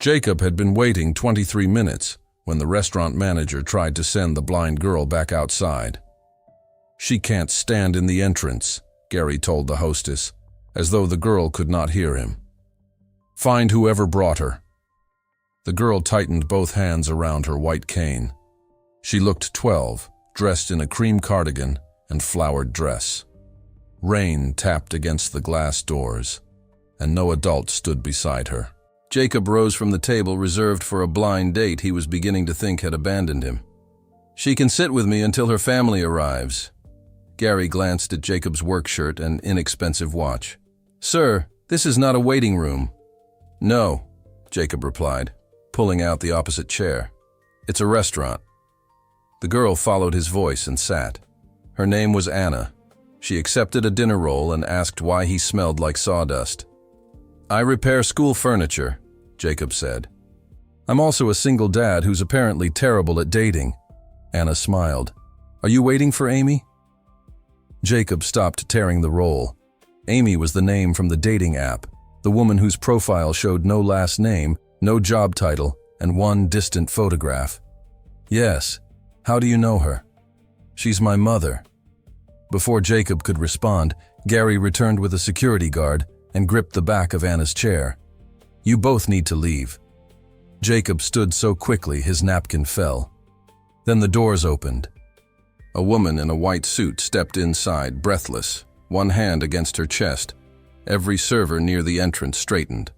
Jacob had been waiting 23 minutes when the restaurant manager tried to send the blind girl back outside. "She can't stand in the entrance," Gary told the hostess, as though the girl could not hear him. "Find whoever brought her." The girl tightened both hands around her white cane. She looked 12, dressed in a cream cardigan and flowered dress. Rain tapped against the glass doors, and no adult stood beside her. Jacob rose from the table reserved for a blind date he was beginning to think had abandoned him. "She can sit with me until her family arrives." Gary glanced at Jacob's work shirt and inexpensive watch. "Sir, this is not a waiting room." "No," Jacob replied, pulling out the opposite chair. "It's a restaurant." The girl followed his voice and sat. Her name was Anna. She accepted a dinner roll and asked why he smelled like sawdust. "I repair school furniture," Jacob said. "I'm also a single dad who's apparently terrible at dating." Anna smiled. "Are you waiting for Amy?" Jacob stopped tearing the roll. Amy was the name from the dating app, the woman whose profile showed no last name, no job title, and one distant photograph. "Yes. How do you know her?" "She's my mother." Before Jacob could respond, Gary returned with a security guard and gripped the back of Anna's chair. "You both need to leave." Jacob stood so quickly his napkin fell. Then the doors opened. A woman in a white suit stepped inside, breathless, one hand against her chest. Every server near the entrance straightened.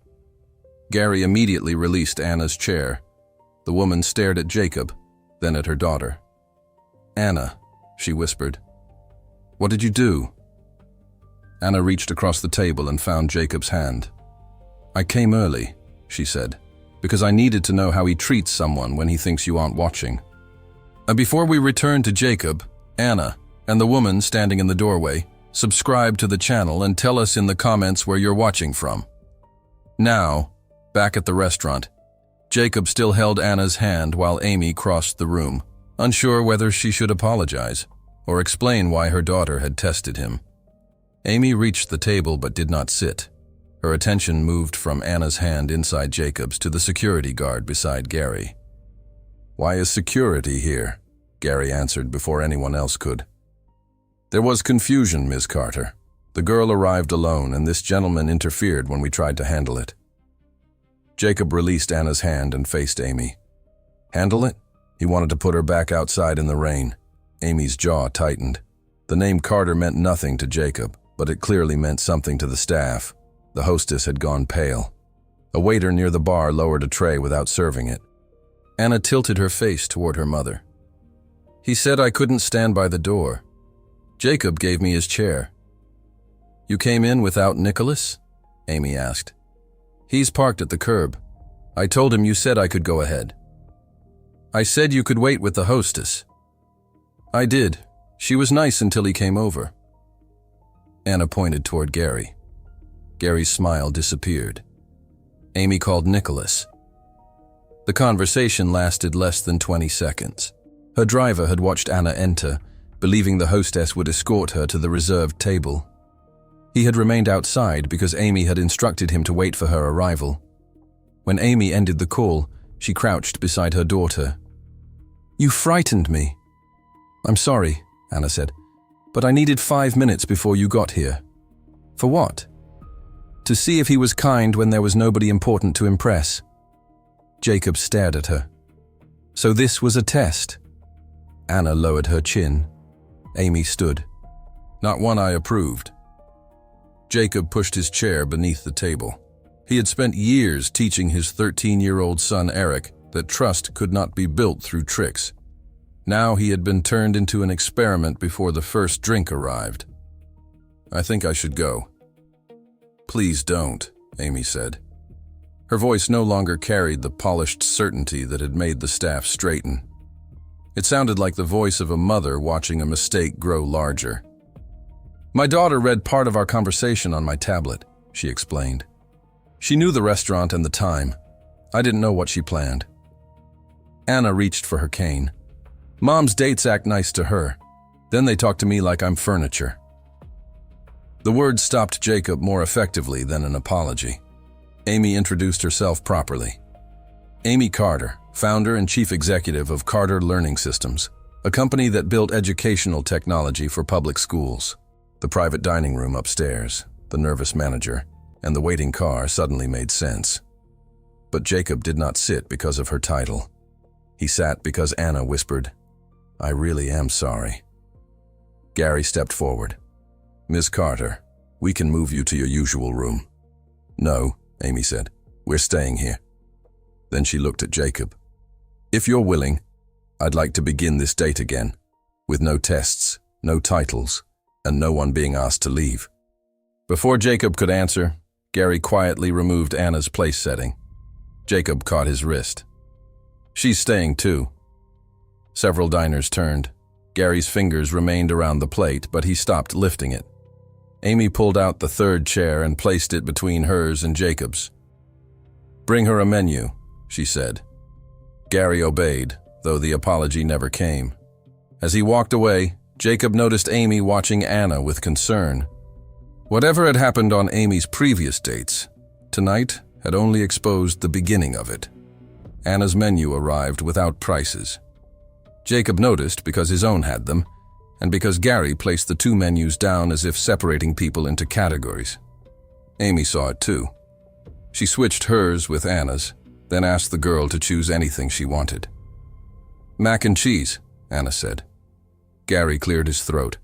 Gary immediately released Anna's chair. The woman stared at Jacob, then at her daughter. "Anna," she whispered. "What did you do?" Anna reached across the table and found Jacob's hand. "I came early," she said, "because I needed to know how he treats someone when he thinks you aren't watching." Before we return to Jacob, Anna, and the woman standing in the doorway, subscribe to the channel and tell us in the comments where you're watching from. Now, back at the restaurant, Jacob still held Anna's hand while Amy crossed the room, unsure whether she should apologize or explain why her daughter had tested him. Amy reached the table but did not sit. Her attention moved from Anna's hand inside Jacob's to the security guard beside Gary. "Why is security here?" Gary answered before anyone else could. "There was confusion, Ms. Carter. The girl arrived alone and this gentleman interfered when we tried to handle it." Jacob released Anna's hand and faced Amy. "Handle it?" He wanted to put her back outside in the rain. Amy's jaw tightened. The name Carter meant nothing to Jacob, but it clearly meant something to the staff. The hostess had gone pale. A waiter near the bar lowered a tray without serving it. Anna tilted her face toward her mother. "He said I couldn't stand by the door. Jacob gave me his chair." "You came in without Nicholas?" Amy asked. "He's parked at the curb. I told him you said I could go ahead." "I said you could wait with the hostess." "I did. She was nice until he came over." Anna pointed toward Gary. Gary's smile disappeared. Amy called Nicholas. The conversation lasted less than 20 seconds. Her driver had watched Anna enter, believing the hostess would escort her to the reserved table. He had remained outside because Amy had instructed him to wait for her arrival. When Amy ended the call, she crouched beside her daughter. "You frightened me." "I'm sorry," Anna said, "but I needed 5 minutes before you got here." "For what?" "To see if he was kind when there was nobody important to impress." Jacob stared at her. "So this was a test?" Anna lowered her chin. Amy stood. "Not one I approved." Jacob pushed his chair beneath the table. He had spent years teaching his 13-year-old son Eric that trust could not be built through tricks. Now he had been turned into an experiment before the first drink arrived. "I think I should go." "Please don't," Amy said. Her voice no longer carried the polished certainty that had made the staff straighten. It sounded like the voice of a mother watching a mistake grow larger. "My daughter read part of our conversation on my tablet," she explained. "She knew the restaurant and the time. I didn't know what she planned." Anna reached for her cane. "Mom's dates act nice to her. Then they talk to me like I'm furniture." The words stopped Jacob more effectively than an apology. Amy introduced herself properly. Amy Carter, founder and chief executive of Carter Learning Systems, a company that built educational technology for public schools. The private dining room upstairs, the nervous manager, and the waiting car suddenly made sense. But Jacob did not sit because of her title. He sat because Anna whispered, "I really am sorry." Gary stepped forward. "Miss Carter, we can move you to your usual room." "No," Amy said. "We're staying here." Then she looked at Jacob. "If you're willing, I'd like to begin this date again, with no tests, no titles, and no one being asked to leave." Before Jacob could answer, Gary quietly removed Anna's place setting. Jacob caught his wrist. "She's staying too." Several diners turned. Gary's fingers remained around the plate, but he stopped lifting it. Amy pulled out the third chair and placed it between hers and Jacob's. "Bring her a menu," she said. Gary obeyed, though the apology never came. As he walked away, Jacob noticed Amy watching Anna with concern. Whatever had happened on Amy's previous dates, tonight had only exposed the beginning of it. Anna's menu arrived without prices. Jacob noticed because his own had them, and because Gary placed the two menus down as if separating people into categories. Amy saw it too. She switched hers with Anna's, then asked the girl to choose anything she wanted. "Mac and cheese," Anna said. Gary cleared his throat.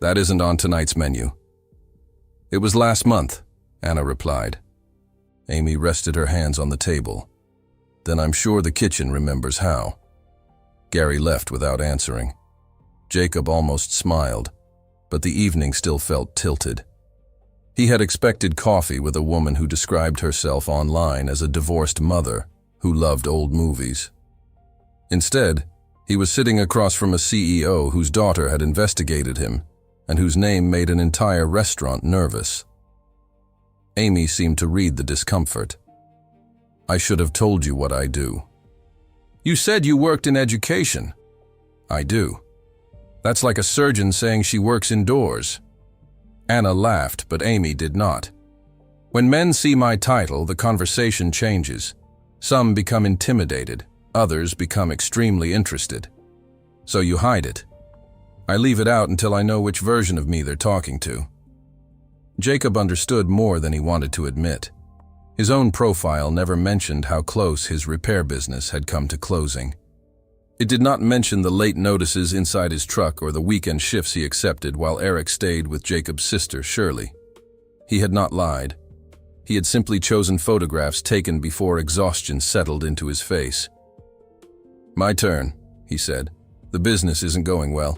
"That isn't on tonight's menu." "It was last month," Anna replied. Amy rested her hands on the table. "Then I'm sure the kitchen remembers how." Gary left without answering. Jacob almost smiled, but the evening still felt tilted. He had expected coffee with a woman who described herself online as a divorced mother who loved old movies. Instead, he was sitting across from a CEO whose daughter had investigated him and whose name made an entire restaurant nervous. Amy seemed to read the discomfort. "I should have told you what I do." "You said you worked in education." "I do." "That's like a surgeon saying she works indoors." Anna laughed, but Amy did not. "When men see my title, the conversation changes. Some become intimidated, others become extremely interested. So you hide it. I leave it out until I know which version of me they're talking to." Jacob understood more than he wanted to admit. His own profile never mentioned how close his repair business had come to closing. It did not mention the late notices inside his truck or the weekend shifts he accepted while Eric stayed with Jacob's sister, Shirley. He had not lied. He had simply chosen photographs taken before exhaustion settled into his face. "My turn," he said. "The business isn't going well."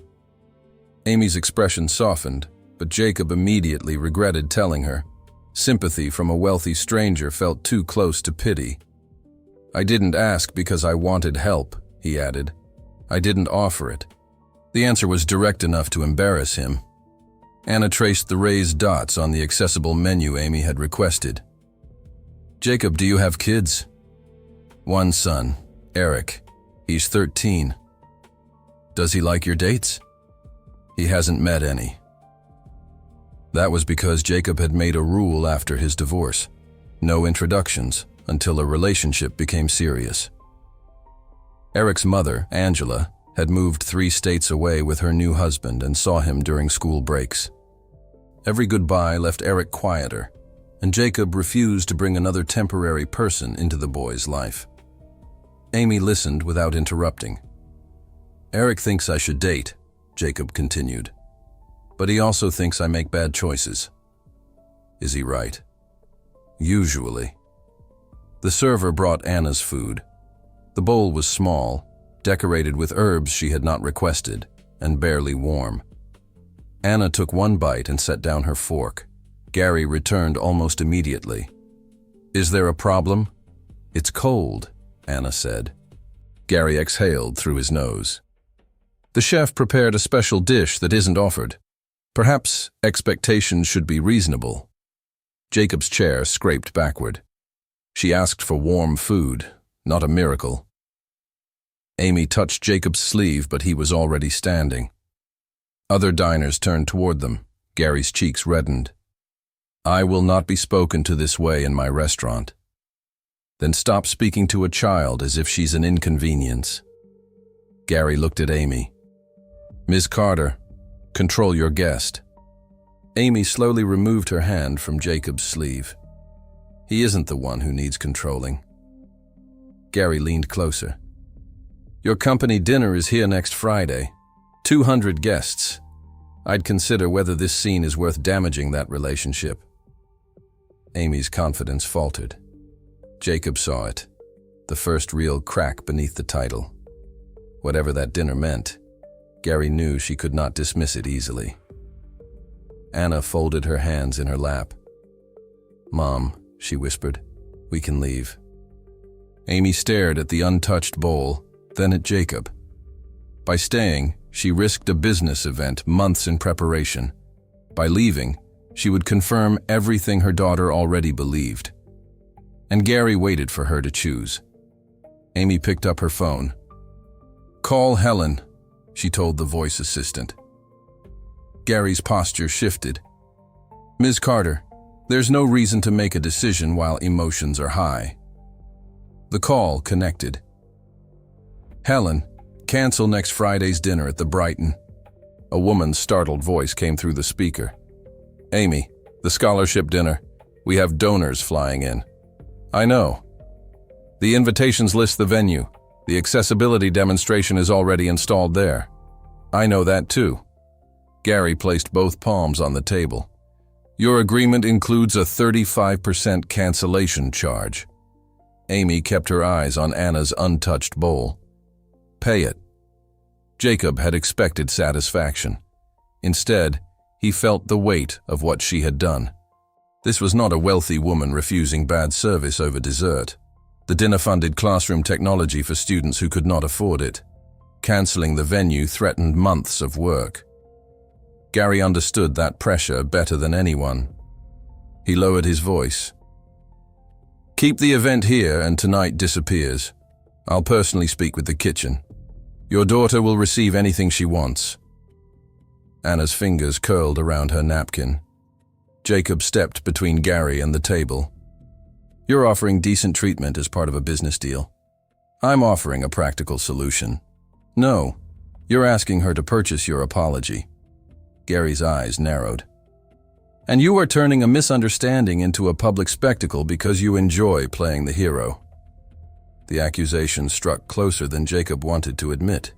Amy's expression softened, but Jacob immediately regretted telling her. Sympathy from a wealthy stranger felt too close to pity. "I didn't ask because I wanted help," he added. "I didn't offer it." The answer was direct enough to embarrass him. Anna traced the raised dots on the accessible menu Amy had requested. "Jacob, do you have kids?" "One son, Eric. He's 13. "Does he like your dates?" "He hasn't met any." That was because Jacob had made a rule after his divorce. No introductions until a relationship became serious. Eric's mother, Angela, had moved 3 states away with her new husband and saw him during school breaks. Every goodbye left Eric quieter, and Jacob refused to bring another temporary person into the boy's life. Amy listened without interrupting. "Eric thinks I should date," Jacob continued. "But he also thinks I make bad choices." "Is he right?" "Usually." The server brought Anna's food. The bowl was small, decorated with herbs she had not requested, and barely warm. Anna took one bite and set down her fork. Gary returned almost immediately. "Is there a problem?" "It's cold," Anna said. Gary exhaled through his nose. "The chef prepared a special dish that isn't offered. Perhaps expectations should be reasonable." Jacob's chair scraped backward. She asked for warm food, not a miracle. Amy touched Jacob's sleeve, but he was already standing. Other diners turned toward them. Gary's cheeks reddened. "I will not be spoken to this way in my restaurant." Then stop speaking to a child as if she's an inconvenience. Gary looked at Amy. Ms. Carter, control your guest. Amy slowly removed her hand from Jacob's sleeve. He isn't the one who needs controlling. Gary leaned closer. Your company dinner is here next Friday. 200 guests. I'd consider whether this scene is worth damaging that relationship. Amy's confidence faltered. Jacob saw it, the first real crack beneath the title. Whatever that dinner meant, Gary knew she could not dismiss it easily. Anna folded her hands in her lap. Mom, she whispered, we can leave. Amy stared at the untouched bowl, then at Jacob. By staying, she risked a business event months in preparation. By leaving, she would confirm everything her daughter already believed. And Gary waited for her to choose. Amy picked up her phone. Call Helen, she told the voice assistant. Gary's posture shifted. Ms. Carter, there's no reason to make a decision while emotions are high. The call connected. Helen, cancel next Friday's dinner at the Brighton. A woman's startled voice came through the speaker. Amy, the scholarship dinner. We have donors flying in. I know. The invitations list the venue. The accessibility demonstration is already installed there. I know that too. Gary placed both palms on the table. Your agreement includes a 35% cancellation charge. Amy kept her eyes on Anna's untouched bowl. Pay it. Jacob had expected satisfaction. Instead, he felt the weight of what she had done. This was not a wealthy woman refusing bad service over dessert. The dinner funded classroom technology for students who could not afford it. Canceling the venue threatened months of work. Gary understood that pressure better than anyone. He lowered his voice. Keep the event here and tonight disappears. I'll personally speak with the kitchen. Your daughter will receive anything she wants. Anna's fingers curled around her napkin. Jacob stepped between Gary and the table. You're offering decent treatment as part of a business deal. I'm offering a practical solution. No, you're asking her to purchase your apology. Gary's eyes narrowed. And you are turning a misunderstanding into a public spectacle because you enjoy playing the hero. The accusation struck closer than Jacob wanted to admit.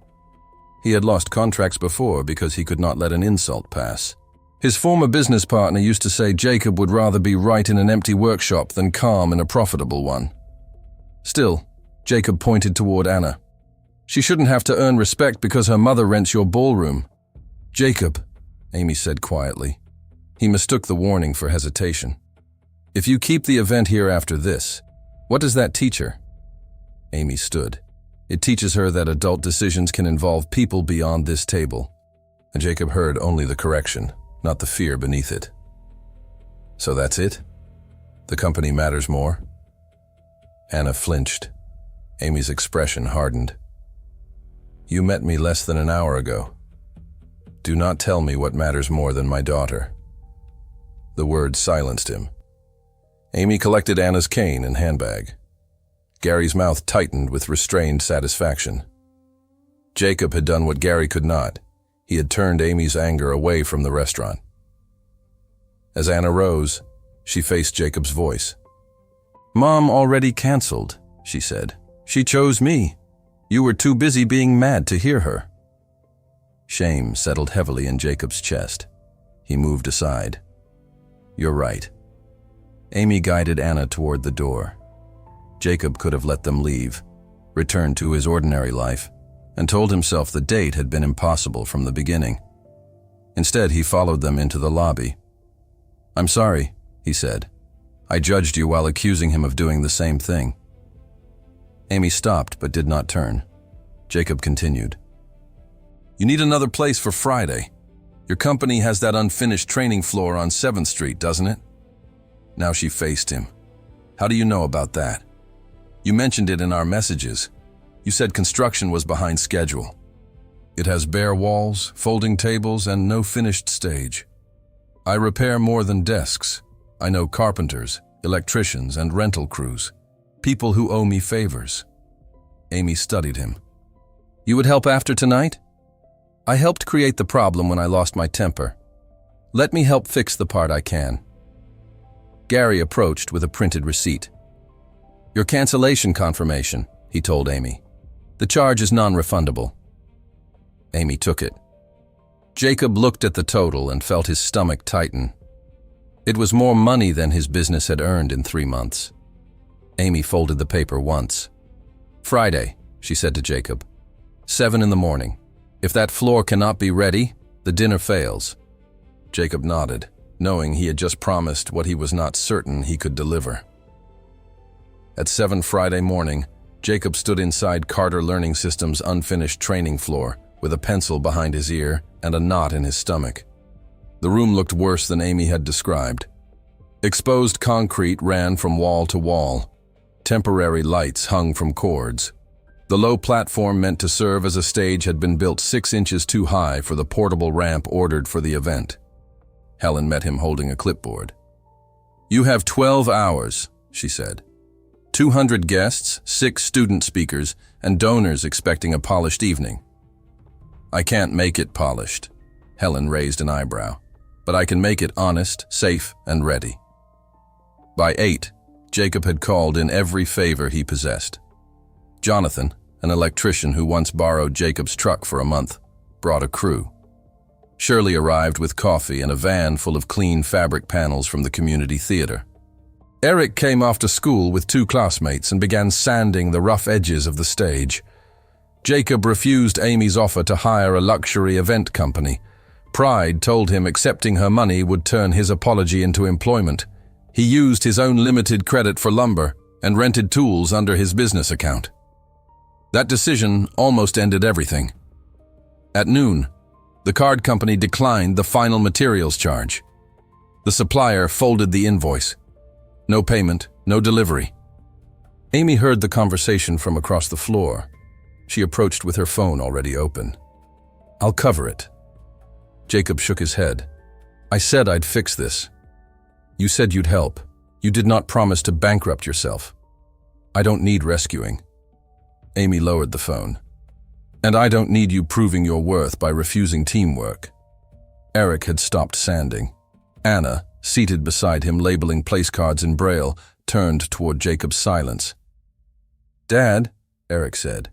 He had lost contracts before because he could not let an insult pass. His former business partner used to say Jacob would rather be right in an empty workshop than calm in a profitable one. Still, Jacob pointed toward Anna. She shouldn't have to earn respect because her mother rents your ballroom. Jacob, Amy said quietly. He mistook the warning for hesitation. If you keep the event here after this, what does that teach her? Amy stood. It teaches her that adult decisions can involve people beyond this table. And Jacob heard only the correction, not the fear beneath it. So that's it? The company matters more? Anna flinched. Amy's expression hardened. You met me less than an hour ago. Do not tell me what matters more than my daughter. The words silenced him. Amy collected Anna's cane and handbag. Gary's mouth tightened with restrained satisfaction. Jacob had done what Gary could not. He had turned Amy's anger away from the restaurant. As Anna rose, she faced Jacob's voice. Mom already canceled, she said. She chose me. You were too busy being mad to hear her. Shame settled heavily in Jacob's chest. He moved aside. You're right. Amy guided Anna toward the door. Jacob could have let them leave, returned to his ordinary life, and told himself the date had been impossible from the beginning. Instead, he followed them into the lobby. I'm sorry, he said. I judged you while accusing him of doing the same thing. Amy stopped but did not turn. Jacob continued. You need another place for Friday. Your company has that unfinished training floor on 7th Street, doesn't it? Now she faced him. How do you know about that? You mentioned it in our messages. You said construction was behind schedule. It has bare walls, folding tables, and no finished stage. I repair more than desks. I know carpenters, electricians, and rental crews. People who owe me favors. Amy studied him. You would help after tonight? I helped create the problem when I lost my temper. Let me help fix the part I can. Gary approached with a printed receipt. Your cancellation confirmation, he told Amy. The charge is non-refundable. Amy took it. Jacob looked at the total and felt his stomach tighten. It was more money than his business had earned in 3 months. Amy folded the paper once. Friday, she said to Jacob. 7 in the morning. If that floor cannot be ready, the dinner fails. Jacob nodded, knowing he had just promised what he was not certain he could deliver. At 7 Friday morning, Jacob stood inside Carter Learning Systems' unfinished training floor, with a pencil behind his ear and a knot in his stomach. The room looked worse than Amy had described. Exposed concrete ran from wall to wall. Temporary lights hung from cords. The low platform meant to serve as a stage had been built 6 inches too high for the portable ramp ordered for the event. Helen met him holding a clipboard. You have 12 hours, she said. 200 guests, 6 student speakers, and donors expecting a polished evening. I can't make it polished. Helen raised an eyebrow. But I can make it honest, safe, and ready. By 8, Jacob had called in every favor he possessed. Jonathan, an electrician who once borrowed Jacob's truck for a month, brought a crew. Shirley arrived with coffee and a van full of clean fabric panels from the community theater. Eric came after school with 2 classmates and began sanding the rough edges of the stage. Jacob refused Amy's offer to hire a luxury event company. Pride told him accepting her money would turn his apology into employment. He used his own limited credit for lumber and rented tools under his business account. That decision almost ended everything. At noon, the card company declined the final materials charge. The supplier folded the invoice. No payment, no delivery. Amy heard the conversation from across the floor. She approached with her phone already open. I'll cover it. Jacob shook his head. I said I'd fix this. You said you'd help. You did not promise to bankrupt yourself. I don't need rescuing. Amy lowered the phone. And I don't need you proving your worth by refusing teamwork. Eric had stopped sanding. Anna, seated beside him labeling place cards in Braille, turned toward Jacob's silence. Dad, Eric said,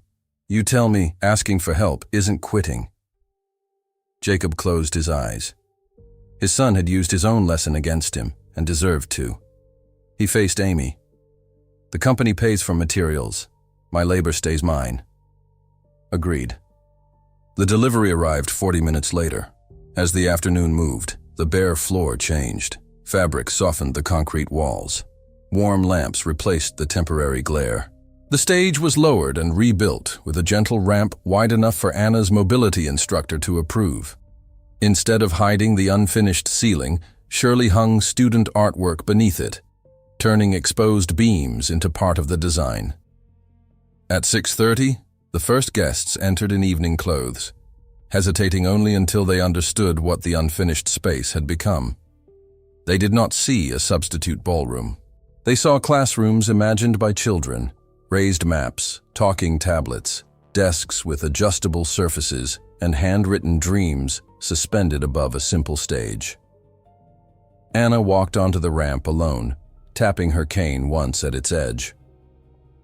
you tell me asking for help isn't quitting. Jacob closed his eyes. His son had used his own lesson against him and deserved to. He faced Amy. The company pays for materials. My labor stays mine. Agreed. The delivery arrived 40 minutes later. As the afternoon moved, the bare floor changed. Fabric softened the concrete walls. Warm lamps replaced the temporary glare. The stage was lowered and rebuilt with a gentle ramp wide enough for Anna's mobility instructor to approve. Instead of hiding the unfinished ceiling, Shirley hung student artwork beneath it, turning exposed beams into part of the design. At 6:30, the first guests entered in evening clothes, hesitating only until they understood what the unfinished space had become. They did not see a substitute ballroom. They saw classrooms imagined by children, raised maps, talking tablets, desks with adjustable surfaces, and handwritten dreams suspended above a simple stage. Anna walked onto the ramp alone, tapping her cane once at its edge.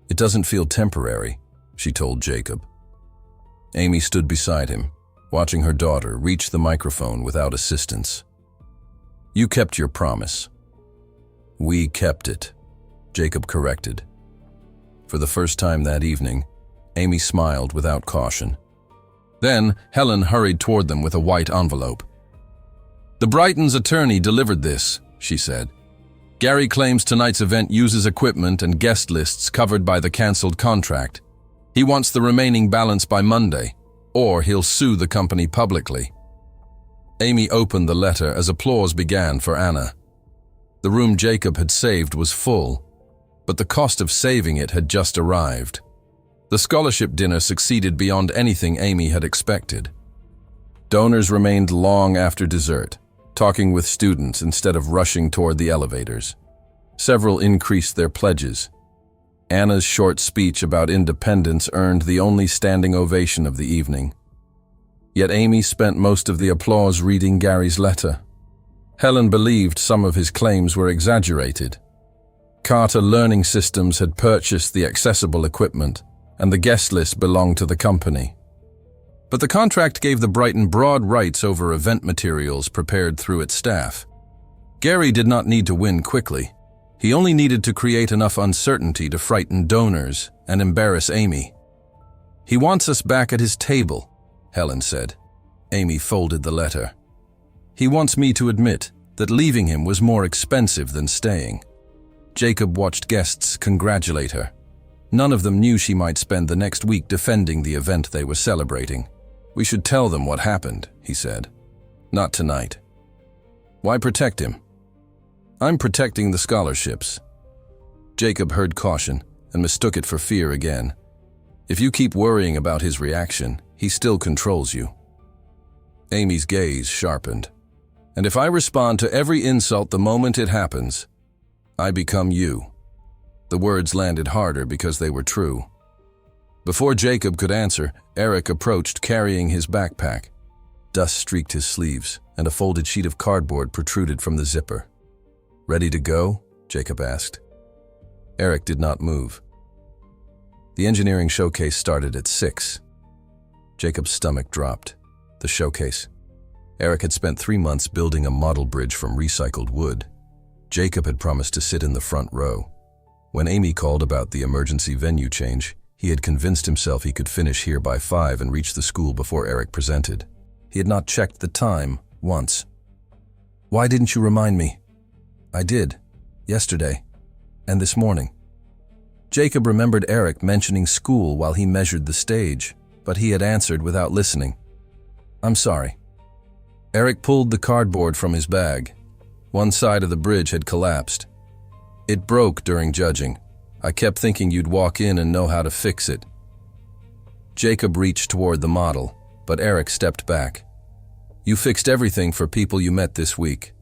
It doesn't feel temporary, she told Jacob. Amy stood beside him, watching her daughter reach the microphone without assistance. You kept your promise. We kept it, Jacob corrected. For the first time that evening, Amy smiled without caution. Then Helen hurried toward them with a white envelope. The Brighton's attorney delivered this, she said. Gary claims tonight's event uses equipment and guest lists covered by the canceled contract. He wants the remaining balance by Monday, or he'll sue the company publicly. Amy opened the letter as applause began for Anna. The room Jacob had saved was full, but the cost of saving it had just arrived. The scholarship dinner succeeded beyond anything Amy had expected. Donors remained long after dessert, talking with students instead of rushing toward the elevators. Several increased their pledges. Anna's short speech about independence earned the only standing ovation of the evening. Yet Amy spent most of the applause reading Gary's letter. Helen believed some of his claims were exaggerated. Carter Learning Systems had purchased the accessible equipment, and the guest list belonged to the company. But the contract gave the Brighton broad rights over event materials prepared through its staff. Gary did not need to win quickly. He only needed to create enough uncertainty to frighten donors and embarrass Amy. "He wants us back at his table," Helen said. Amy folded the letter. "He wants me to admit that leaving him was more expensive than staying." Jacob watched guests congratulate her. None of them knew she might spend the next week defending the event they were celebrating. "We should tell them what happened," he said. "Not tonight." "Why protect him?" "I'm protecting the scholarships." Jacob heard caution and mistook it for fear again. "If you keep worrying about his reaction, he still controls you." Amy's gaze sharpened. "And if I respond to every insult the moment it happens, I become you." The words landed harder because they were true. Before Jacob could answer, Eric approached carrying his backpack. Dust streaked his sleeves, and a folded sheet of cardboard protruded from the zipper. "Ready to go?" Jacob asked. Eric did not move. The engineering showcase started at 6. Jacob's stomach dropped. The showcase. Eric had spent 3 months building a model bridge from recycled wood. Jacob had promised to sit in the front row. When Amy called about the emergency venue change, he had convinced himself he could finish here by 5 and reach the school before Eric presented. He had not checked the time once. "Why didn't you remind me?" "I did. Yesterday. And this morning." Jacob remembered Eric mentioning school while he measured the stage, but he had answered without listening. "I'm sorry." Eric pulled the cardboard from his bag. One side of the bridge had collapsed. "It broke during judging. I kept thinking you'd walk in and know how to fix it." Jacob reached toward the model, but Eric stepped back. "You fixed everything for people you met this week."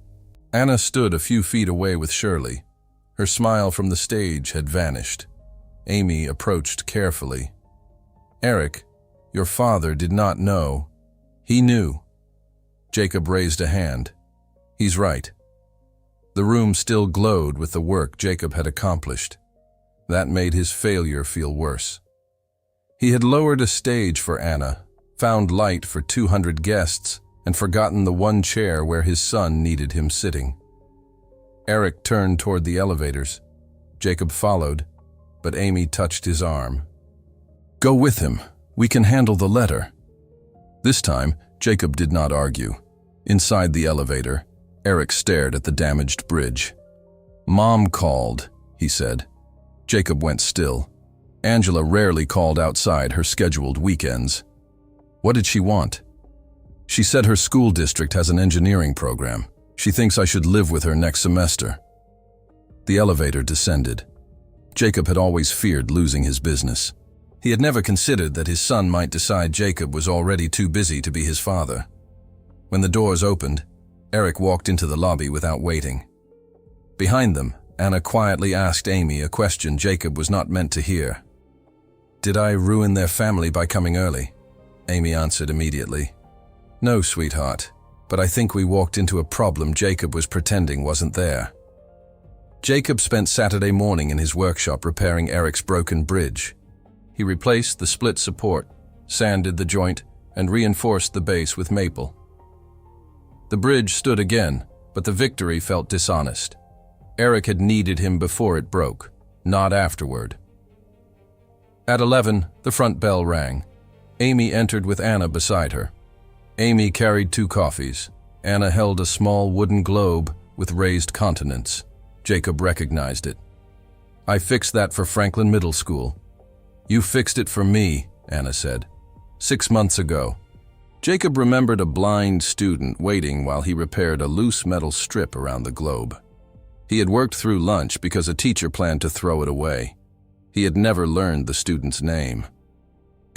Anna stood a few feet away with Shirley. Her smile from the stage had vanished. Amy approached carefully. "Eric, your father did not know." "He knew." Jacob raised a hand. "He's right." The room still glowed with the work Jacob had accomplished. That made his failure feel worse. He had lowered a stage for Anna, found light for 200 guests, and forgotten the one chair where his son needed him sitting. Eric turned toward the elevators. Jacob followed, but Amy touched his arm. "Go with him. We can handle the letter." This time, Jacob did not argue. Inside the elevator, Eric stared at the damaged bridge. "Mom called," he said. Jacob went still. Angela rarely called outside her scheduled weekends. "What did she want?" "She said her school district has an engineering program. She thinks I should live with her next semester." The elevator descended. Jacob had always feared losing his business. He had never considered that his son might decide Jacob was already too busy to be his father. When the doors opened, Eric walked into the lobby without waiting. Behind them, Anna quietly asked Amy a question Jacob was not meant to hear. "Did I ruin their family by coming early?" Amy answered immediately. "No, sweetheart, but I think we walked into a problem Jacob was pretending wasn't there." Jacob spent Saturday morning in his workshop repairing Eric's broken bridge. He replaced the split support, sanded the joint, and reinforced the base with maple. The bridge stood again, but the victory felt dishonest. Eric had needed him before it broke, not afterward. At 11, the front bell rang. Amy entered with Anna beside her. Amy carried 2 coffees. Anna held a small wooden globe with raised continents. Jacob recognized it. "I fixed that for Franklin Middle School." "You fixed it for me," Anna said. 6 months ago." Jacob remembered a blind student waiting while he repaired a loose metal strip around the globe. He had worked through lunch because a teacher planned to throw it away. He had never learned the student's name.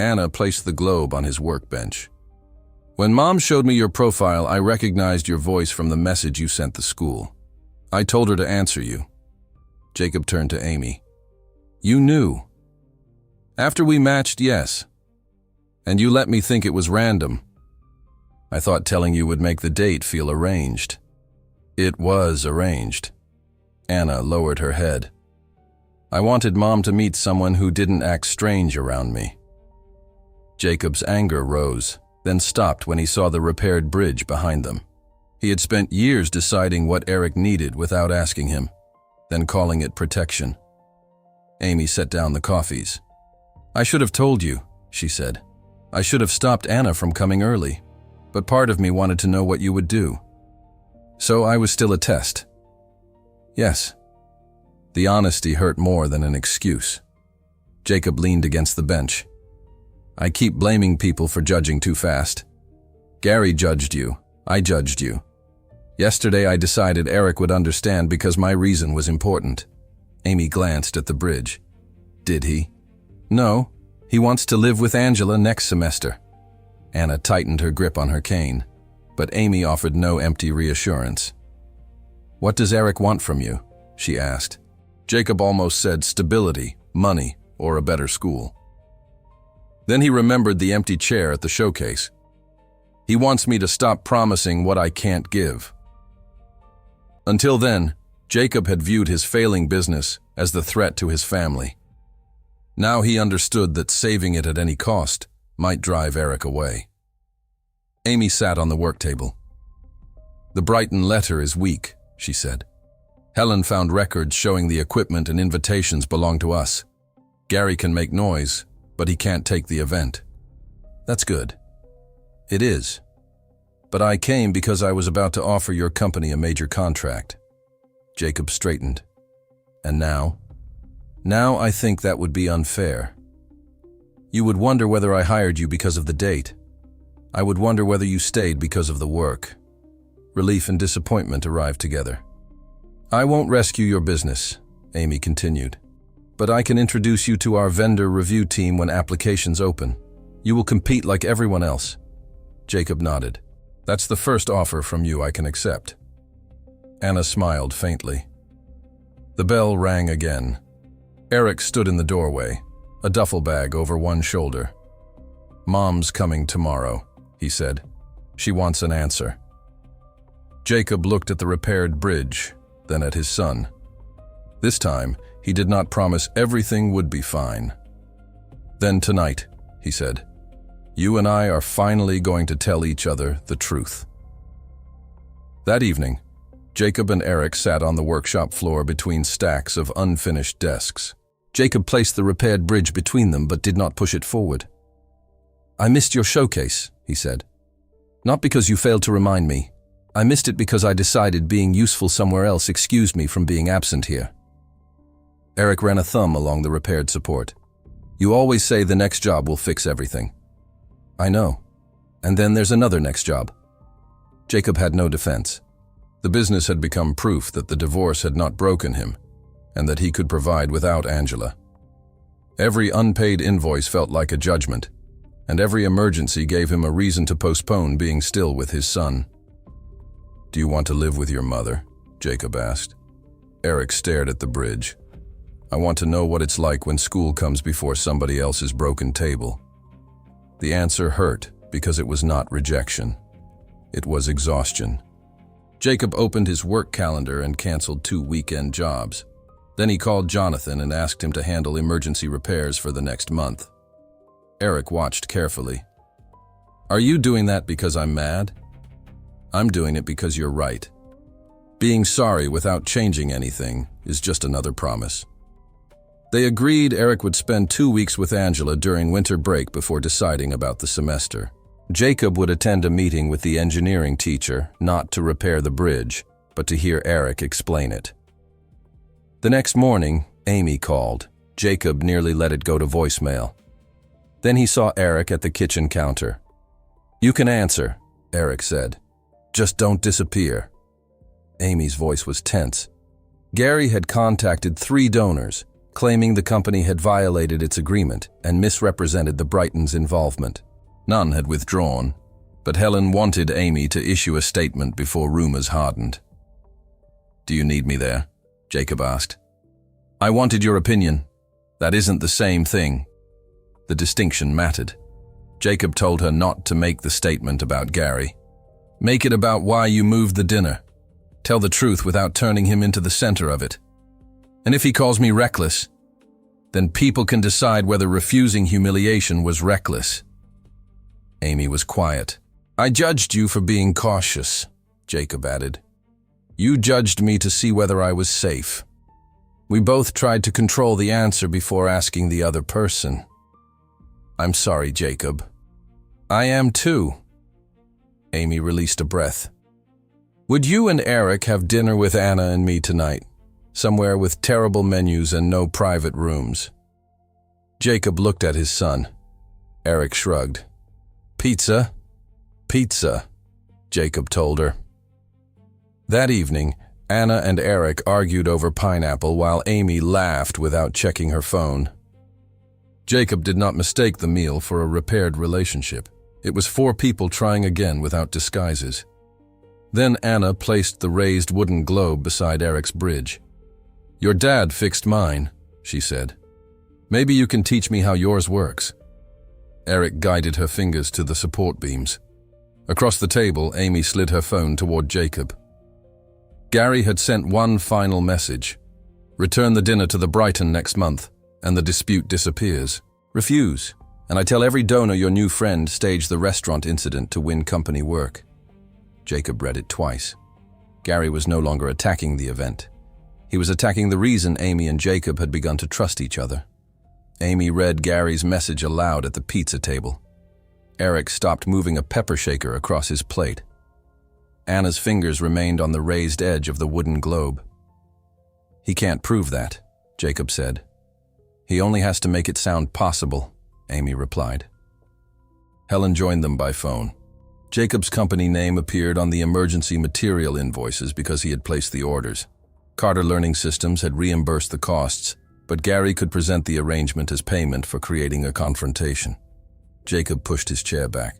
Anna placed the globe on his workbench. "When Mom showed me your profile, I recognized your voice from the message you sent the school. I told her to answer you." Jacob turned to Amy. You knew. After we matched, yes. And you let me think it was random. I thought telling you would make the date feel arranged. It was arranged. Anna lowered her head. I wanted Mom to meet someone who didn't act strange around me. Jacob's anger rose, then stopped when he saw the repaired bridge behind them. He had spent years deciding what Eric needed without asking him, then calling it protection. Amy set down the coffees. I should have told you, she said. I should have stopped Anna from coming early, but part of me wanted to know what you would do. So I was still a test. Yes. The honesty hurt more than an excuse. Jacob leaned against the bench. I keep blaming people for judging too fast. Gary judged you. I judged you. Yesterday I decided Eric would understand because my reason was important. Amy glanced at the bridge. Did he? No. He wants to live with Angela next semester. Anna tightened her grip on her cane, but Amy offered no empty reassurance. What does Eric want from you? She asked. Jacob almost said stability, money, or a better school. Then he remembered the empty chair at the showcase. He wants me to stop promising what I can't give. Until then, Jacob had viewed his failing business as the threat to his family. Now he understood that saving it at any cost might drive Eric away. Amy sat on the work table. The Brighton letter is weak, she said. Helen found records showing the equipment and invitations belong to us. Gary can make noise, but he can't take the event. That's good. It is. But I came because I was about to offer your company a major contract. Jacob straightened. And now? Now I think that would be unfair. You would wonder whether I hired you because of the date. I would wonder whether you stayed because of the work. Relief and disappointment arrived together. I won't rescue your business, Amy continued. But I can introduce you to our vendor review team when applications open. You will compete like everyone else. Jacob nodded. That's the first offer from you I can accept. Anna smiled faintly. The bell rang again. Eric stood in the doorway, a duffel bag over one shoulder. Mom's coming tomorrow, he said. She wants an answer. Jacob looked at the repaired bridge, then at his son. This time, he did not promise everything would be fine. Then tonight, he said, you and I are finally going to tell each other the truth. That evening, Jacob and Eric sat on the workshop floor between stacks of unfinished desks. Jacob placed the repaired bridge between them but did not push it forward. I missed your showcase, he said. Not because you failed to remind me. I missed it because I decided being useful somewhere else excused me from being absent here. Eric ran a thumb along the repaired support. You always say the next job will fix everything. I know. And then there's another next job. Jacob had no defense. The business had become proof that the divorce had not broken him, and that he could provide without Angela. Every unpaid invoice felt like a judgment, and every emergency gave him a reason to postpone being still with his son. Do you want to live with your mother? Jacob asked. Eric stared at the bridge. I want to know what it's like when school comes before somebody else's broken table. The answer hurt because it was not rejection. It was exhaustion. Jacob opened his work calendar and canceled 2 weekend jobs. Then he called Jonathan and asked him to handle emergency repairs for the next month. Eric watched carefully. Are you doing that because I'm mad? I'm doing it because you're right. Being sorry without changing anything is just another promise. They agreed Eric would spend 2 weeks with Angela during winter break before deciding about the semester. Jacob would attend a meeting with the engineering teacher, not to repair the bridge, but to hear Eric explain it. The next morning, Amy called. Jacob nearly let it go to voicemail. Then he saw Eric at the kitchen counter. You can answer, Eric said. Just don't disappear. Amy's voice was tense. Gary had contacted 3 donors, claiming the company had violated its agreement and misrepresented the Brightons' involvement. None had withdrawn, but Helen wanted Amy to issue a statement before rumors hardened. Do you need me there? Jacob asked. I wanted your opinion. That isn't the same thing. The distinction mattered. Jacob told her not to make the statement about Gary. Make it about why you moved the dinner. Tell the truth without turning him into the center of it. And if he calls me reckless, then people can decide whether refusing humiliation was reckless. Amy was quiet. I judged you for being cautious, Jacob added. You judged me to see whether I was safe. We both tried to control the answer before asking the other person. I'm sorry, Jacob. I am too. Amy released a breath. Would you and Eric have dinner with Anna and me tonight? Somewhere with terrible menus and no private rooms. Jacob looked at his son. Eric shrugged. Pizza? Pizza, Jacob told her. That evening, Anna and Eric argued over pineapple while Amy laughed without checking her phone. Jacob did not mistake the meal for a repaired relationship. It was 4 people trying again without disguises. Then Anna placed the raised wooden globe beside Eric's bridge. Your dad fixed mine, she said. Maybe you can teach me how yours works. Eric guided her fingers to the support beams. Across the table, Amy slid her phone toward Jacob. Gary had sent one final message. Return the dinner to the Brighton next month, and the dispute disappears. Refuse, and I tell every donor your new friend staged the restaurant incident to win company work. Jacob read it twice. Gary was no longer attacking the event. He was attacking the reason Amy and Jacob had begun to trust each other. Amy read Gary's message aloud at the pizza table. Eric stopped moving a pepper shaker across his plate. Anna's fingers remained on the raised edge of the wooden globe. He can't prove that, Jacob said. He only has to make it sound possible, Amy replied. Helen joined them by phone. Jacob's company name appeared on the emergency material invoices because he had placed the orders. Carter Learning Systems had reimbursed the costs, but Gary could present the arrangement as payment for creating a confrontation. Jacob pushed his chair back.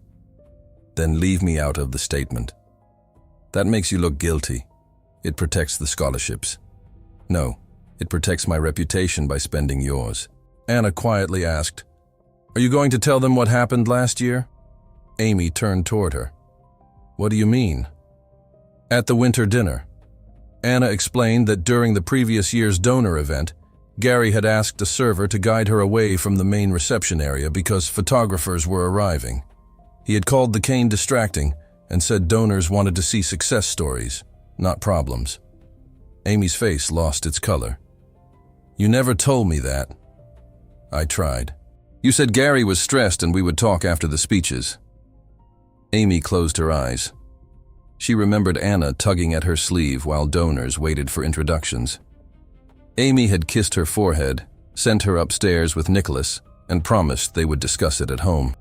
Then leave me out of the statement. That makes you look guilty. It protects the scholarships. No, it protects my reputation by spending yours. Anna quietly asked, Are you going to tell them what happened last year? Amy turned toward her. What do you mean? At the winter dinner. Anna explained that during the previous year's donor event, Gary had asked a server to guide her away from the main reception area because photographers were arriving. He had called the cane distracting and said donors wanted to see success stories, not problems. Amy's face lost its color. You never told me that. I tried. You said Gary was stressed and we would talk after the speeches. Amy closed her eyes. She remembered Anna tugging at her sleeve while donors waited for introductions. Amy had kissed her forehead, sent her upstairs with Nicholas, and promised they would discuss it at home.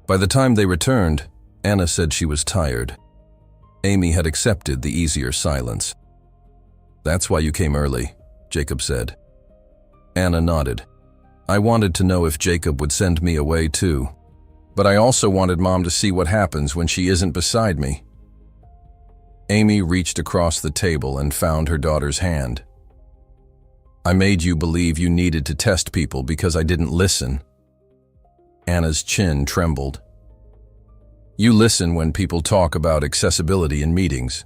By the time they returned, Anna said she was tired. Amy had accepted the easier silence. That's why you came early, Jacob said. Anna nodded. I wanted to know if Jacob would send me away too. But I also wanted Mom to see what happens when she isn't beside me. Amy reached across the table and found her daughter's hand. I made you believe you needed to test people because I didn't listen. Anna's chin trembled. You listen when people talk about accessibility in meetings.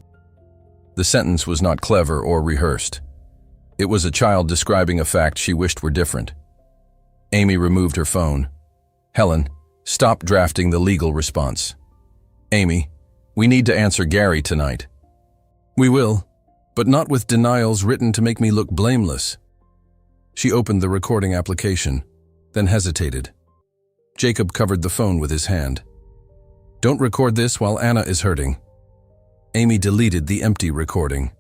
The sentence was not clever or rehearsed. It was a child describing a fact she wished were different. Amy removed her phone. Helen, stop drafting the legal response. Amy, we need to answer Gary tonight. We will, but not with denials written to make me look blameless. She opened the recording application, then hesitated. Jacob covered the phone with his hand. Don't record this while Anna is hurting. Amy deleted the empty recording.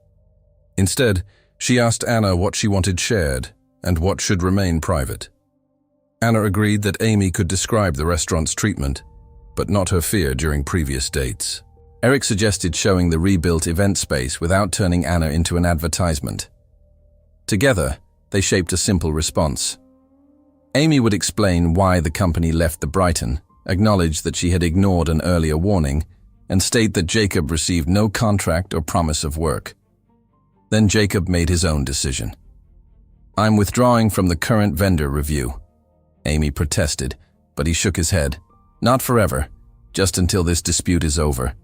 Instead, she asked Anna what she wanted shared and what should remain private. Anna agreed that Amy could describe the restaurant's treatment, but not her fear during previous dates. Eric suggested showing the rebuilt event space without turning Anna into an advertisement. Together, they shaped a simple response. Amy would explain why the company left the Brighton, acknowledge that she had ignored an earlier warning, and state that Jacob received no contract or promise of work. Then Jacob made his own decision. I'm withdrawing from the current vendor review. Amy protested, but he shook his head. Not forever, just until this dispute is over.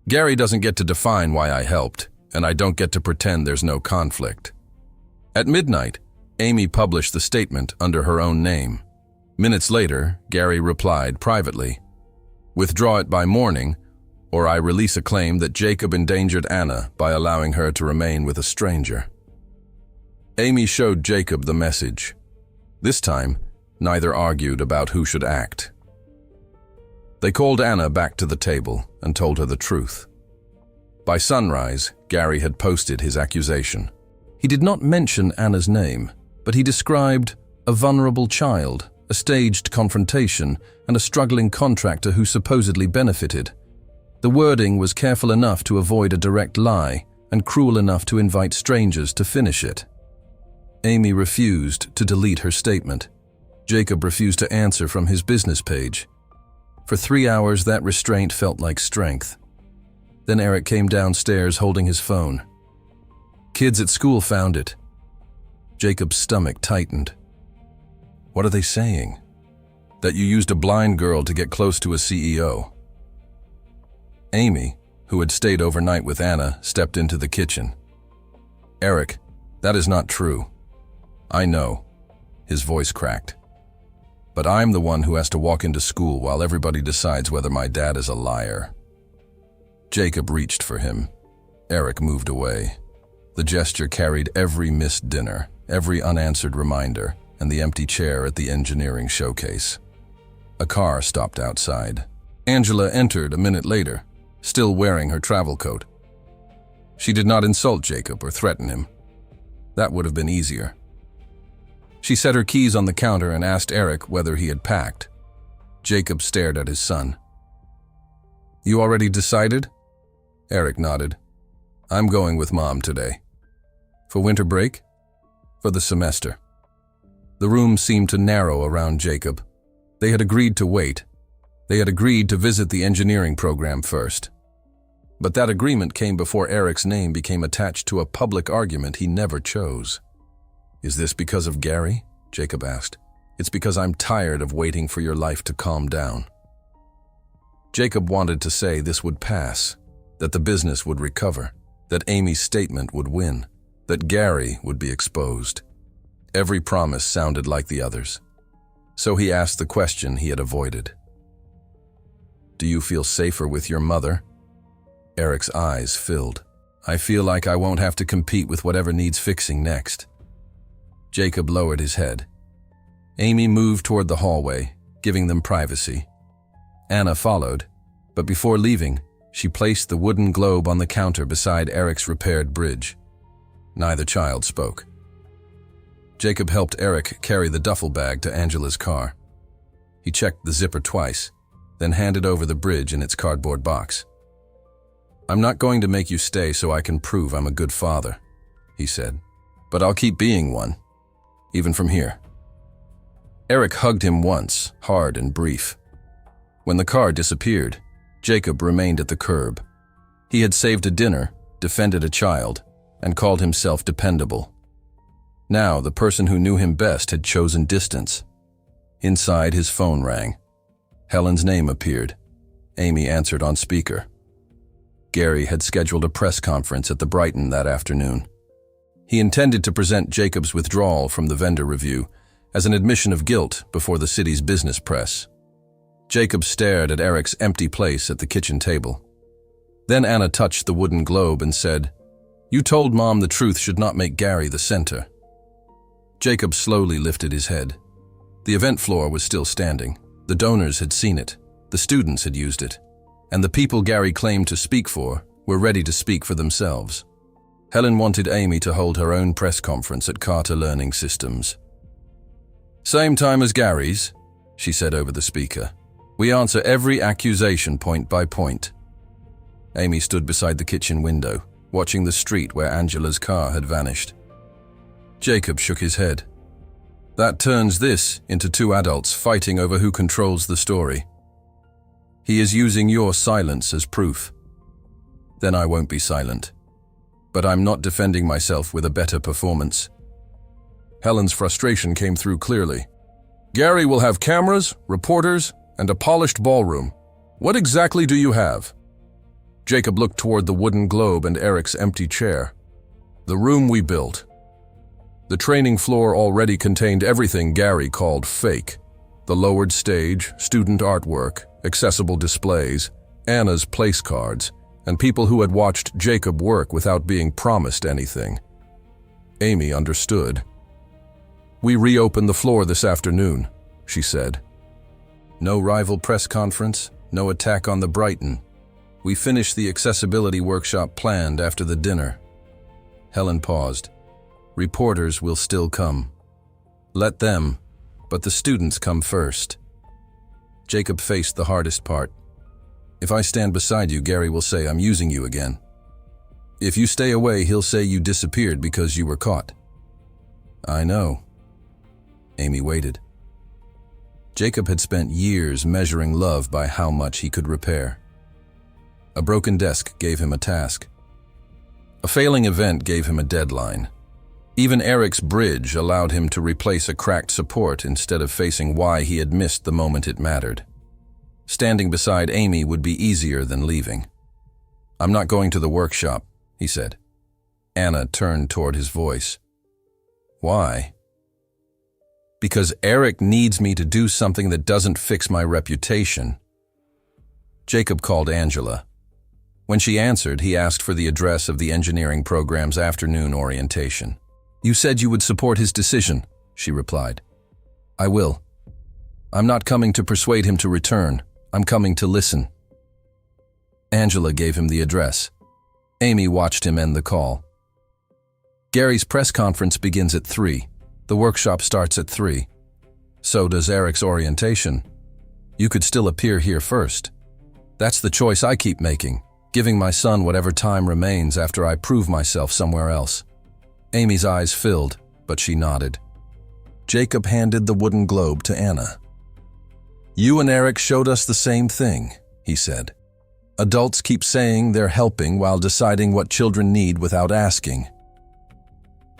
Gary doesn't get to define why I helped, and I don't get to pretend there's no conflict. At midnight, Amy published the statement under her own name. Minutes later, Gary replied privately, "Withdraw it by morning, or I release a claim that Jacob endangered Anna by allowing her to remain with a stranger." Amy showed Jacob the message. This time, neither argued about who should act. They called Anna back to the table and told her the truth. By sunrise, Gary had posted his accusation. He did not mention Anna's name, but he described a vulnerable child, a staged confrontation, and a struggling contractor who supposedly benefited. The wording was careful enough to avoid a direct lie and cruel enough to invite strangers to finish it. Amy refused to delete her statement. Jacob refused to answer from his business page. For 3 hours, that restraint felt like strength. Then Eric came downstairs holding his phone. Kids at school found it. Jacob's stomach tightened. What are they saying? That you used a blind girl to get close to a CEO. Amy, who had stayed overnight with Anna, stepped into the kitchen. Eric, that is not true. I know. His voice cracked. But I'm the one who has to walk into school while everybody decides whether my dad is a liar. Jacob reached for him. Eric moved away. The gesture carried every missed dinner, every unanswered reminder, and the empty chair at the engineering showcase. A car stopped outside. Angela entered a minute later, still wearing her travel coat. She did not insult Jacob or threaten him. That would have been easier. She set her keys on the counter and asked Eric whether he had packed. Jacob stared at his son. You already decided? Eric nodded. I'm going with Mom today. For winter break? For the semester. The room seemed to narrow around Jacob. They had agreed to wait. They had agreed to visit the engineering program first. But that agreement came before Eric's name became attached to a public argument he never chose. Is this because of Gary? Jacob asked. It's because I'm tired of waiting for your life to calm down. Jacob wanted to say this would pass, that the business would recover, that Amy's statement would win, that Gary would be exposed. Every promise sounded like the others. So he asked the question he had avoided. Do you feel safer with your mother? Eric's eyes filled. I feel like I won't have to compete with whatever needs fixing next. Jacob lowered his head. Amy moved toward the hallway, giving them privacy. Anna followed, but before leaving, she placed the wooden globe on the counter beside Eric's repaired bridge. Neither child spoke. Jacob helped Eric carry the duffel bag to Angela's car. He checked the zipper twice, then handed over the bridge in its cardboard box. I'm not going to make you stay so I can prove I'm a good father, he said, but I'll keep being one, even from here. Eric hugged him once, hard and brief. When the car disappeared, Jacob remained at the curb. He had saved a dinner, defended a child, and called himself dependable. Now, the person who knew him best had chosen distance. Inside, his phone rang. Helen's name appeared. Amy answered on speaker. Gary had scheduled a press conference at the Brighton that afternoon. He intended to present Jacob's withdrawal from the vendor review as an admission of guilt before the city's business press. Jacob stared at Eric's empty place at the kitchen table. Then Anna touched the wooden globe and said, You told Mom the truth should not make Gary the center. Jacob slowly lifted his head. The event floor was still standing. The donors had seen it, the students had used it, and the people Gary claimed to speak for were ready to speak for themselves. Helen wanted Amy to hold her own press conference at Carter Learning Systems. Same time as Gary's, she said over the speaker. We answer every accusation point by point. Amy stood beside the kitchen window, watching the street where Angela's car had vanished. Jacob shook his head. That turns this into two adults fighting over who controls the story. He is using your silence as proof. Then I won't be silent. But I'm not defending myself with a better performance. Helen's frustration came through clearly. Gary will have cameras, reporters, and a polished ballroom. What exactly do you have? Jacob looked toward the wooden globe and Eric's empty chair. The room we built. The training floor already contained everything Gary called fake. The lowered stage, student artwork, accessible displays, Anna's place cards, and people who had watched Jacob work without being promised anything. Amy understood. We reopened the floor this afternoon, she said. No rival press conference, no attack on the Brighton. We finished the accessibility workshop planned after the dinner. Helen paused. Reporters will still come. Let them, but the students come first. Jacob faced the hardest part. If I stand beside you, Gary will say I'm using you again. If you stay away, he'll say you disappeared because you were caught. I know. Amy waited. Jacob had spent years measuring love by how much he could repair. A broken desk gave him a task. A failing event gave him a deadline. Even Eric's bridge allowed him to replace a cracked support instead of facing why he had missed the moment it mattered. Standing beside Amy would be easier than leaving. I'm not going to the workshop, he said. Anna turned toward his voice. Why? Because Eric needs me to do something that doesn't fix my reputation. Jacob called Angela. When she answered, he asked for the address of the engineering program's afternoon orientation. You said you would support his decision, she replied. I will. I'm not coming to persuade him to return. I'm coming to listen. Angela gave him the address. Amy watched him end the call. Gary's press conference begins at 3. The workshop starts at 3. So does Eric's orientation. You could still appear here first. That's the choice I keep making, giving my son whatever time remains after I prove myself somewhere else. Amy's eyes filled, but she nodded. Jacob handed the wooden globe to Anna. You and Eric showed us the same thing, he said. Adults keep saying they're helping while deciding what children need without asking.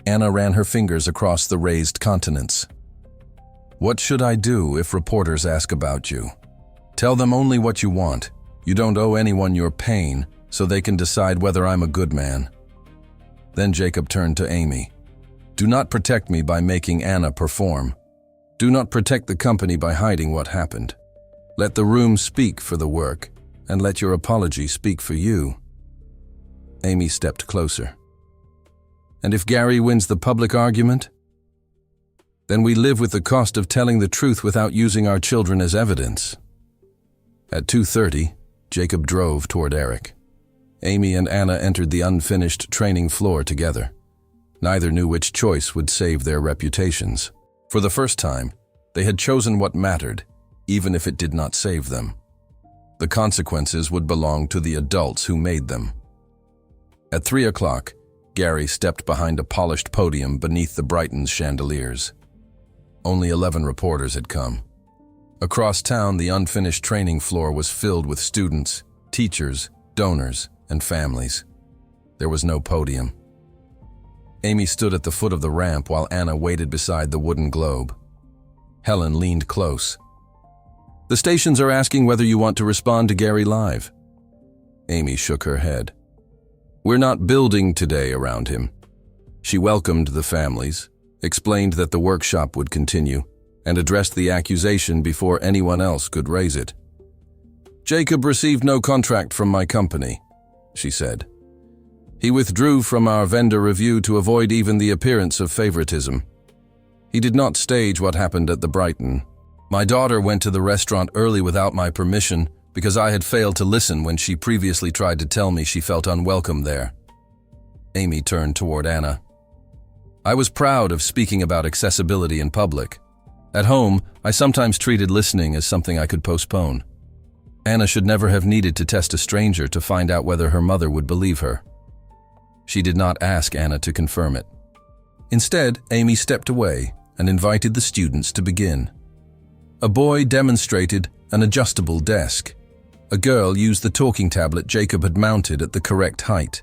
Anna ran her fingers across the raised continents. What should I do if reporters ask about you? Tell them only what you want. You don't owe anyone your pain, so they can decide whether I'm a good man. Then Jacob turned to Amy. Do not protect me by making Anna perform. Do not protect the company by hiding what happened. Let the room speak for the work, and let your apology speak for you. Amy stepped closer. And if Gary wins the public argument? Then we live with the cost of telling the truth without using our children as evidence. At 2:30, Jacob drove toward Eric. Amy and Anna entered the unfinished training floor together. Neither knew which choice would save their reputations. For the first time, they had chosen what mattered, even if it did not save them. The consequences would belong to the adults who made them. At 3 o'clock, Gary stepped behind a polished podium beneath the Brighton's chandeliers. Only 11 reporters had come. Across town, the unfinished training floor was filled with students, teachers, donors, and families. There was no podium. Amy stood at the foot of the ramp while Anna waited beside the wooden globe. Helen leaned close. The stations are asking whether you want to respond to Gary live. Amy shook her head. We're not building today around him. She welcomed the families, explained that the workshop would continue, and addressed the accusation before anyone else could raise it. Jacob received no contract from my company, she said. He withdrew from our vendor review to avoid even the appearance of favoritism. He did not stage what happened at the Brighton. My daughter went to the restaurant early without my permission because I had failed to listen when she previously tried to tell me she felt unwelcome there. Amy turned toward Anna. I was proud of speaking about accessibility in public. At home, I sometimes treated listening as something I could postpone. Anna should never have needed to test a stranger to find out whether her mother would believe her. She did not ask Anna to confirm it. Instead, Amy stepped away and invited the students to begin. A boy demonstrated an adjustable desk. A girl used the talking tablet Jacob had mounted at the correct height.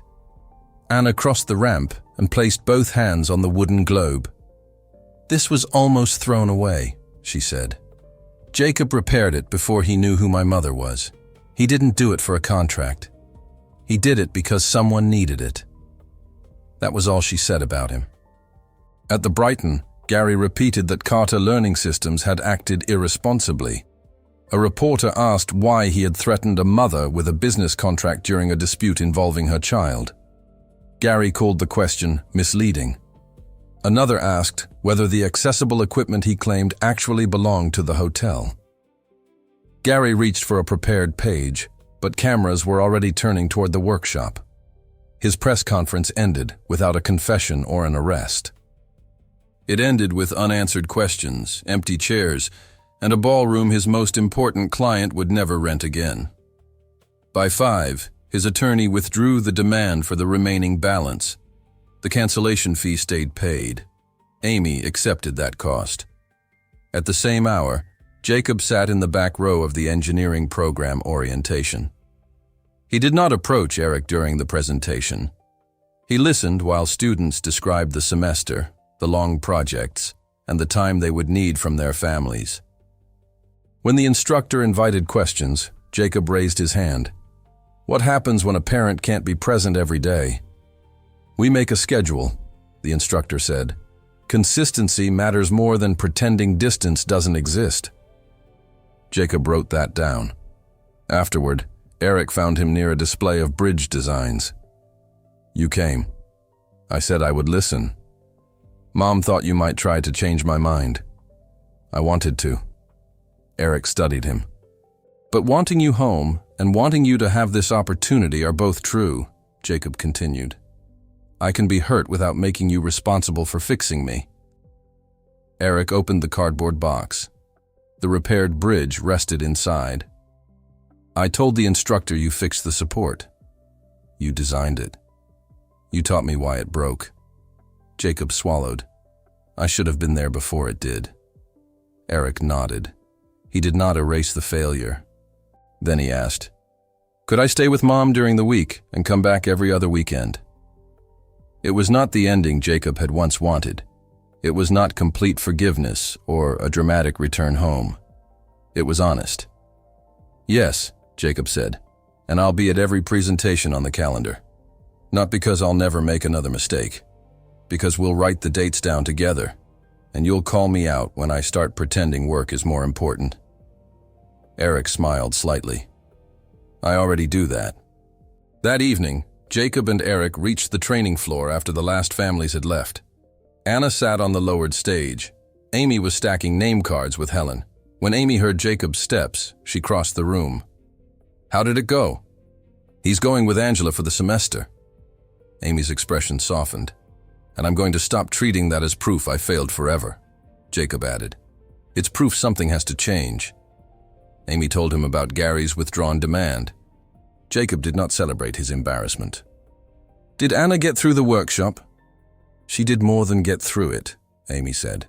Anna crossed the ramp and placed both hands on the wooden globe. "This was almost thrown away," she said. "Jacob repaired it before he knew who my mother was. He didn't do it for a contract. He did it because someone needed it." That was all she said about him. At the Brighton, Gary repeated that Carter Learning Systems had acted irresponsibly. A reporter asked why he had threatened a mother with a business contract during a dispute involving her child. Gary called the question misleading. Another asked whether the accessible equipment he claimed actually belonged to the hotel. Gary reached for a prepared page, but cameras were already turning toward the workshop. His press conference ended without a confession or an arrest. It ended with unanswered questions, empty chairs, and a ballroom his most important client would never rent again. By 5, his attorney withdrew the demand for the remaining balance. The cancellation fee stayed paid. Amy accepted that cost. At the same hour, Jacob sat in the back row of the engineering program orientation. He did not approach Eric during the presentation. He listened while students described the semester, the long projects, and the time they would need from their families. When the instructor invited questions, Jacob raised his hand. "What happens when a parent can't be present every day?" "We make a schedule," the instructor said. "Consistency matters more than pretending distance doesn't exist." Jacob wrote that down. Afterward, Eric found him near a display of bridge designs. "You came. I said I would listen. Mom thought you might try to change my mind. I wanted to." Eric studied him. "But wanting you home and wanting you to have this opportunity are both true," Jacob continued. "I can be hurt without making you responsible for fixing me." Eric opened the cardboard box. The repaired bridge rested inside. "I told the instructor you fixed the support. You designed it. You taught me why it broke." Jacob swallowed. "I should have been there before it did." Eric nodded. He did not erase the failure. Then he asked, "Could I stay with Mom during the week and come back every other weekend?" It was not the ending Jacob had once wanted. It was not complete forgiveness or a dramatic return home. It was honest. "Yes," Jacob said, "and I'll be at every presentation on the calendar. Not because I'll never make another mistake. Because we'll write the dates down together, and you'll call me out when I start pretending work is more important." Eric smiled slightly. "I already do that." That evening, Jacob and Eric reached the training floor after the last families had left. Anna sat on the lowered stage. Amy was stacking name cards with Helen. When Amy heard Jacob's steps, she crossed the room. "How did it go?" "He's going with Angela for the semester." Amy's expression softened. "And I'm going to stop treating that as proof I failed forever," Jacob added. "It's proof something has to change." Amy told him about Gary's withdrawn demand. Jacob did not celebrate his embarrassment. "Did Anna get through the workshop?" "She did more than get through it," Amy said.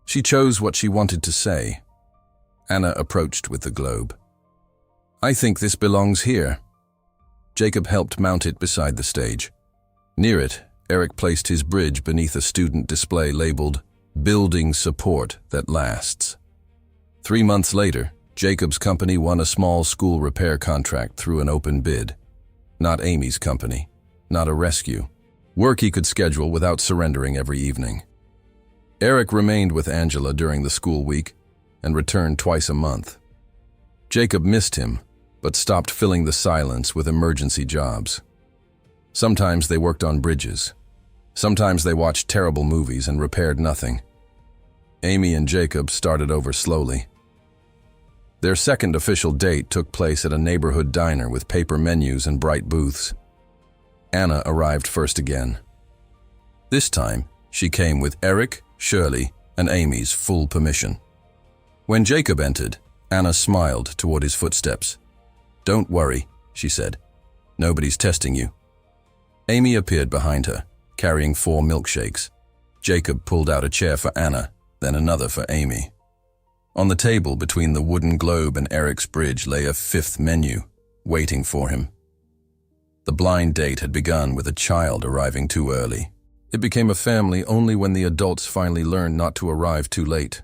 "She chose what she wanted to say." Anna approached with the globe. "I think this belongs here." Jacob helped mount it beside the stage. Near it, Eric placed his bridge beneath a student display labeled, "Building Support That Lasts." 3 months later, Jacob's company won a small school repair contract through an open bid. Not Amy's company, not a rescue. Work he could schedule without surrendering every evening. Eric remained with Angela during the school week and returned twice a month. Jacob missed him, but stopped filling the silence with emergency jobs. Sometimes they worked on bridges. Sometimes they watched terrible movies and repaired nothing. Amy and Jacob started over slowly. Their second official date took place at a neighborhood diner with paper menus and bright booths. Anna arrived first again. This time, she came with Eric, Shirley, and Amy's full permission. When Jacob entered, Anna smiled toward his footsteps. "Don't worry," she said. "Nobody's testing you." Amy appeared behind her, carrying 4 milkshakes. Jacob pulled out a chair for Anna, then another for Amy. On the table between the wooden globe and Eric's bridge lay a 5th menu, waiting for him. The blind date had begun with a child arriving too early. It became a family only when the adults finally learned not to arrive too late.